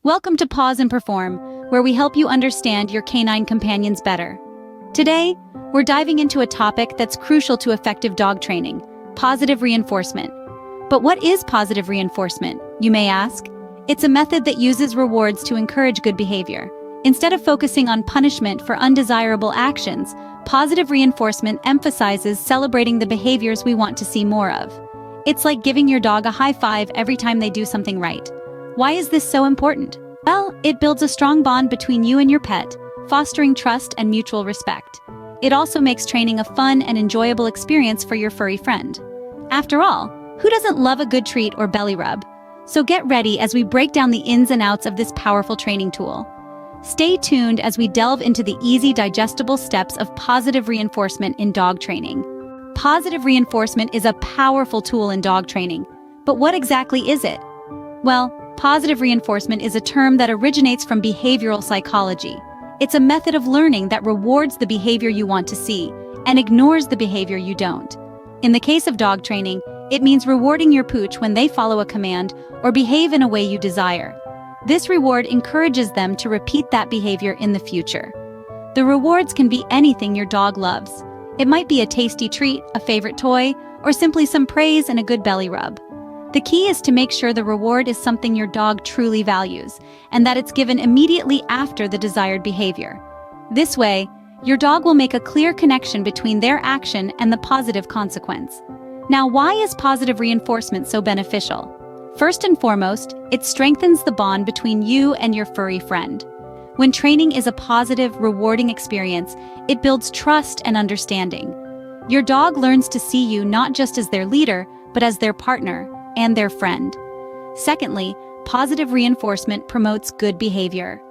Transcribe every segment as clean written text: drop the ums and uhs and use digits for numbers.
Welcome to Paws and Perform, where we help you understand your canine companions better. Today, we're diving into a topic that's crucial to effective dog training: positive reinforcement. But what is positive reinforcement, you may ask? It's a method that uses rewards to encourage good behavior. Instead of focusing on punishment for undesirable actions, positive reinforcement emphasizes celebrating the behaviors we want to see more of. It's like giving your dog a high five every time they do something right. Why is this so important? Well, it builds a strong bond between you and your pet, fostering trust and mutual respect. It also makes training a fun and enjoyable experience for your furry friend. After all, who doesn't love a good treat or belly rub? So get ready as we break down the ins and outs of this powerful training tool. Stay tuned as we delve into the easy, digestible steps of positive reinforcement in dog training. Positive reinforcement is a powerful tool in dog training. But what exactly is it? Well, positive reinforcement is a term that originates from behavioral psychology. It's a method of learning that rewards the behavior you want to see and ignores the behavior you don't. In the case of dog training, it means rewarding your pooch when they follow a command or behave in a way you desire. This reward encourages them to repeat that behavior in the future. The rewards can be anything your dog loves. It might be a tasty treat, a favorite toy, or simply some praise and a good belly rub. The key is to make sure the reward is something your dog truly values, and that it's given immediately after the desired behavior. This way, your dog will make a clear connection between their action and the positive consequence. Now, why is positive reinforcement so beneficial? First and foremost, it strengthens the bond between you and your furry friend. When training is a positive, rewarding experience, it builds trust and understanding. Your dog learns to see you not just as their leader, but as their partner and their friend. Secondly, positive reinforcement promotes good behavior.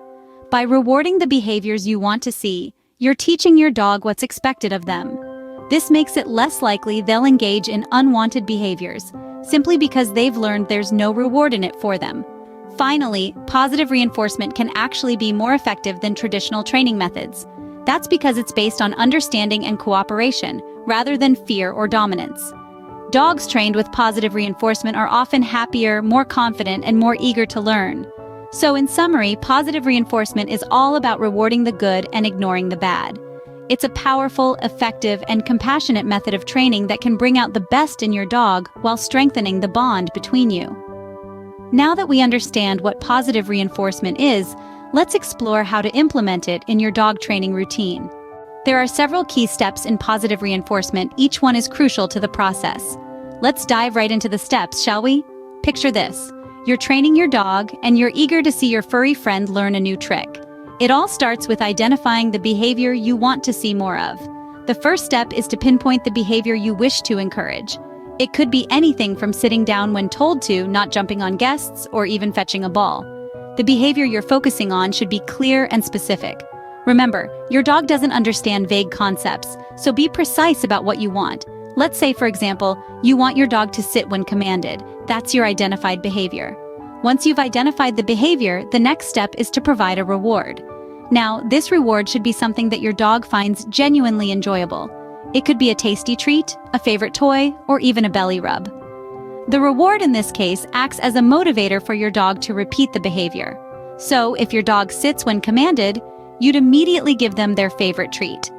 By rewarding the behaviors you want to see, you're teaching your dog what's expected of them. This makes it less likely they'll engage in unwanted behaviors, simply because they've learned there's no reward in it for them. Finally, positive reinforcement can actually be more effective than traditional training methods. That's because it's based on understanding and cooperation, rather than fear or dominance. Dogs trained with positive reinforcement are often happier, more confident, and more eager to learn. So in summary, positive reinforcement is all about rewarding the good and ignoring the bad. It's a powerful, effective, and compassionate method of training that can bring out the best in your dog while strengthening the bond between you. Now that we understand what positive reinforcement is, let's explore how to implement it in your dog training routine. There are several key steps in positive reinforcement. Each one is crucial to the process. Let's dive right into the steps, shall we? Picture this. You're training your dog, and you're eager to see your furry friend learn a new trick. It all starts with identifying the behavior you want to see more of. The first step is to pinpoint the behavior you wish to encourage. It could be anything from sitting down when told to, not jumping on guests, or even fetching a ball. The behavior you're focusing on should be clear and specific. Remember, your dog doesn't understand vague concepts, so be precise about what you want. Let's say, for example, you want your dog to sit when commanded. That's your identified behavior. Once you've identified the behavior, the next step is to provide a reward. Now, this reward should be something that your dog finds genuinely enjoyable. It could be a tasty treat, a favorite toy, or even a belly rub. The reward in this case acts as a motivator for your dog to repeat the behavior. So, if your dog sits when commanded, you'd immediately give them their favorite treat.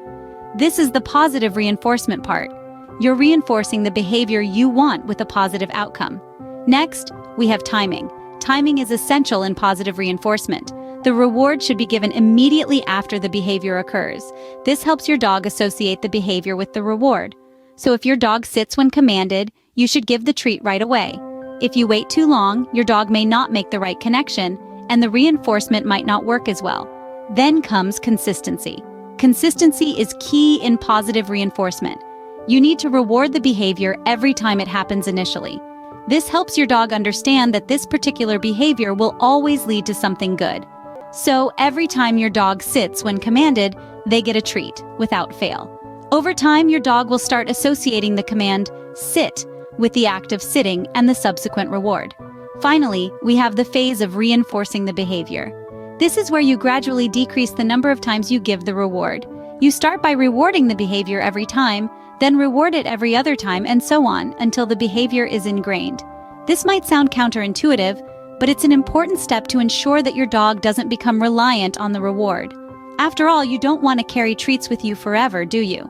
This is the positive reinforcement part. You're reinforcing the behavior you want with a positive outcome. Next, we have timing. Timing is essential in positive reinforcement. The reward should be given immediately after the behavior occurs. This helps your dog associate the behavior with the reward. So if your dog sits when commanded, you should give the treat right away. If you wait too long, your dog may not make the right connection, and the reinforcement might not work as well. Then comes consistency. Consistency is key in positive reinforcement. You need to reward the behavior every time it happens initially. This helps your dog understand that this particular behavior will always lead to something good. So every time your dog sits when commanded, they get a treat, without fail. Over time, your dog will start associating the command, sit, with the act of sitting and the subsequent reward. Finally, we have the phase of reinforcing the behavior. This is where you gradually decrease the number of times you give the reward. You start by rewarding the behavior every time, then reward it every other time, and so on, until the behavior is ingrained. This might sound counterintuitive, but it's an important step to ensure that your dog doesn't become reliant on the reward. After all, you don't want to carry treats with you forever, do you?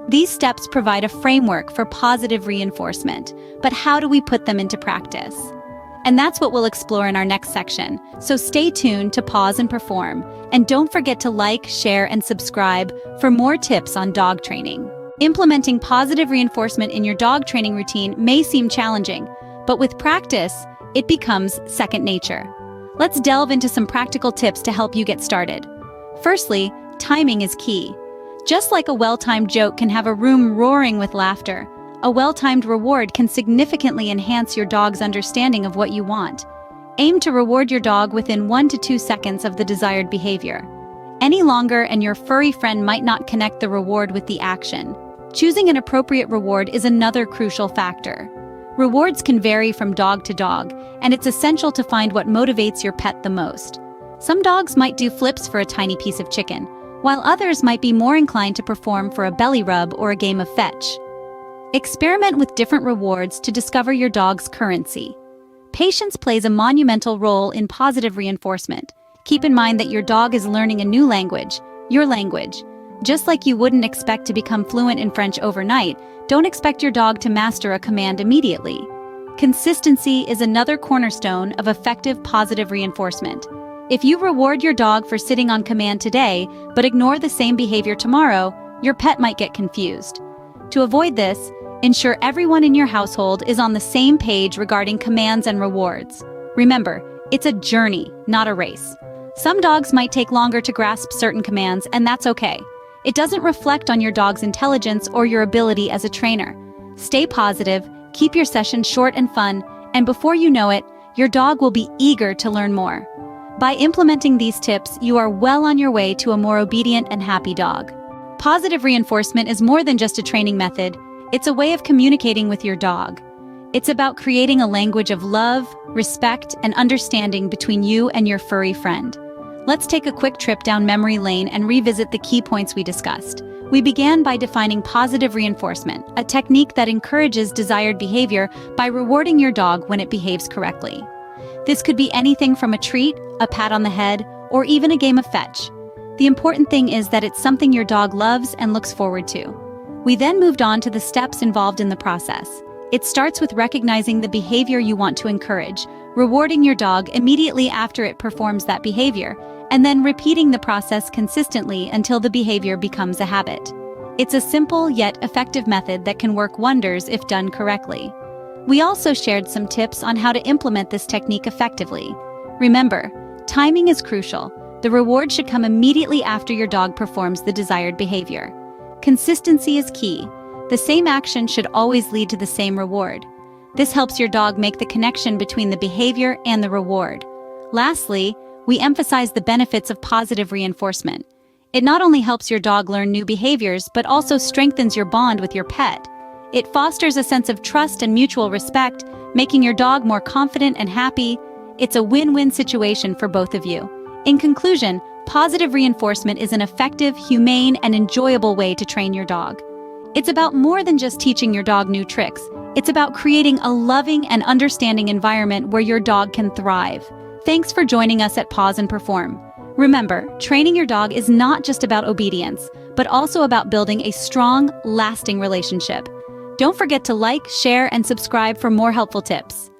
These steps provide a framework for positive reinforcement, but how do we put them into practice? And that's what we'll explore in our next section, so stay tuned to Paws and Perform, and don't forget to like, share, and subscribe for more tips on dog training. Implementing positive reinforcement in your dog training routine may seem challenging, but with practice, it becomes second nature. Let's delve into some practical tips to help you get started. Firstly, timing is key. Just like a well-timed joke can have a room roaring with laughter, a well-timed reward can significantly enhance your dog's understanding of what you want. Aim to reward your dog within 1 to 2 seconds of the desired behavior. Any longer and your furry friend might not connect the reward with the action. Choosing an appropriate reward is another crucial factor. Rewards can vary from dog to dog, and it's essential to find what motivates your pet the most. Some dogs might do flips for a tiny piece of chicken, while others might be more inclined to perform for a belly rub or a game of fetch. Experiment with different rewards to discover your dog's currency. Patience plays a monumental role in positive reinforcement. Keep in mind that your dog is learning a new language, your language. Just like you wouldn't expect to become fluent in French overnight, don't expect your dog to master a command immediately. Consistency is another cornerstone of effective positive reinforcement. If you reward your dog for sitting on command today, but ignore the same behavior tomorrow, your pet might get confused. To avoid this, ensure everyone in your household is on the same page regarding commands and rewards. Remember, it's a journey, not a race. Some dogs might take longer to grasp certain commands, and that's okay. It doesn't reflect on your dog's intelligence or your ability as a trainer. Stay positive, keep your session short and fun, and before you know it, your dog will be eager to learn more. By implementing these tips, you are well on your way to a more obedient and happy dog. Positive reinforcement is more than just a training method. It's a way of communicating with your dog. It's about creating a language of love, respect, and understanding between you and your furry friend. Let's take a quick trip down memory lane and revisit the key points we discussed. We began by defining positive reinforcement, a technique that encourages desired behavior by rewarding your dog when it behaves correctly. This could be anything from a treat, a pat on the head, or even a game of fetch. The important thing is that it's something your dog loves and looks forward to. We then moved on to the steps involved in the process. It starts with recognizing the behavior you want to encourage, rewarding your dog immediately after it performs that behavior, and then repeating the process consistently until the behavior becomes a habit. It's a simple yet effective method that can work wonders if done correctly. We also shared some tips on how to implement this technique effectively. Remember, timing is crucial. The reward should come immediately after your dog performs the desired behavior. Consistency is key. The same action should always lead to the same reward. This helps your dog make the connection between the behavior and the reward. Lastly, we emphasize the benefits of positive reinforcement. It not only helps your dog learn new behaviors, but also strengthens your bond with your pet. It fosters a sense of trust and mutual respect, making your dog more confident and happy. It's a win-win situation for both of you. In conclusion, positive reinforcement is an effective, humane, and enjoyable way to train your dog. It's about more than just teaching your dog new tricks. It's about creating a loving and understanding environment where your dog can thrive. Thanks for joining us at Paws and Perform. Remember, training your dog is not just about obedience, but also about building a strong, lasting relationship. Don't forget to like, share, and subscribe for more helpful tips.